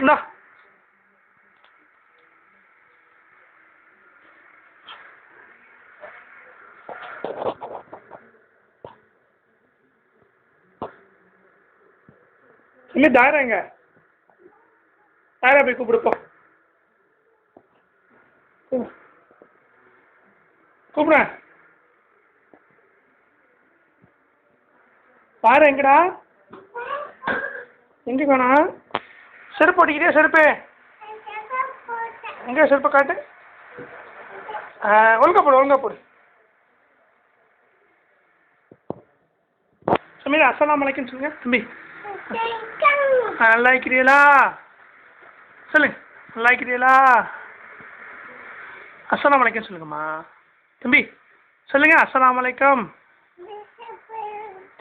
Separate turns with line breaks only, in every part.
இந்தா இன்னும் தாயரா எங்க தாயரா போய் கூப்பிடுப்போம் கூப்பிடுறேன் தாயரா எங்கடா எங்கே காணோம் செருப்பு ஓட்டிக்கிட்டே செருப்பு எங்கே செருப்பை காட்டு ஒழுங்கா போடு சமீர் அஸ்ஸலாமு அலைக்கும் சொல்லுங்க தம்பி நல்லா இருக்கிறீங்களா சொல்லுங்க நல்லா இருக்கிறீங்களா அஸ்ஸலாமு அலைக்கும் சொல்லுங்கம்மா தம்பி சொல்லுங்க அஸ்ஸலாமு அலைக்கும்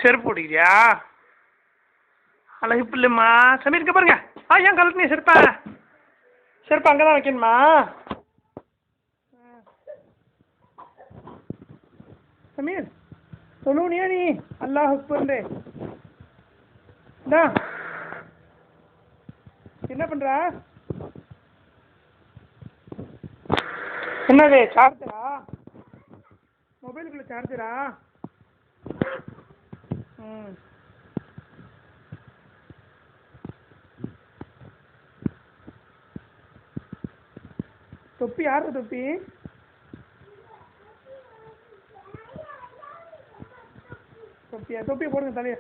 செருப்பு போட்டுக்கிறியா அழகு பிள்ளைம்மா சமீர் இங்கே பாருங்க ஏன் கலட்டு நீ செருப்பா அங்கே தான் வைக்கணுமா சமீர் சொல்லுவனியா நீ அல்லாஹ் அக்பர்ண்டு என்ன பண்ற என்னது சார்ஜரா மொபைலுக்குள்ள சார்ஜரா தொப்பி யாரு தொப்பி தொப்பியை போடுங்க தலைய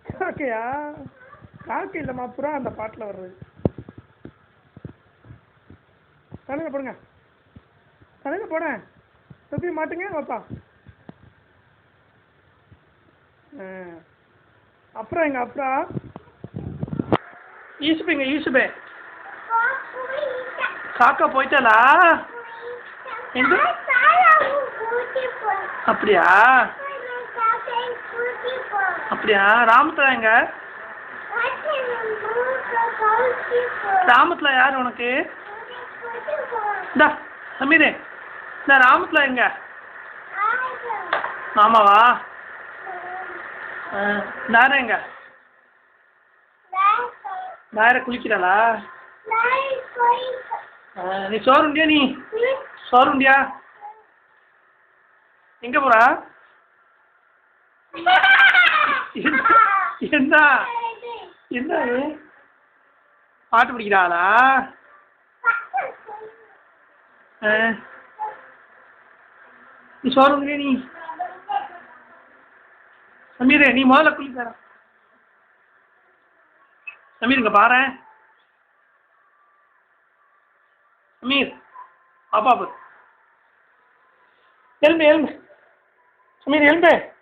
காக்கையா காக்கை இல்லைம்மா புறா அந்த பாட்டில் வர்றது தலையில போடுங்க தலையில போடேன் தொப்பி மாட்டுங்க வாப்பா அப்புறம் எங்க அப்புறம் ஈசுபே காக்கா போயிட்டாளா எங்க அப்படியா ராமத்துல எங்க ராமத்துல யாரு உனக்கு சமீரே இந்த ராமத்துல எங்க மாமாவா தாரா எங்க தாரா குளிக்கிறாளா நீ சோறுண்டியா எங்க போறா என்ன பாட்டு பிடிக்கிறாளா நீ சோறுண்டியா நீ சமீரே நீ முதல்ல குளிக்கார சமீர் இங்க பாரு சமீர் பாப்பா எழும்பு சமீர் எழும்பு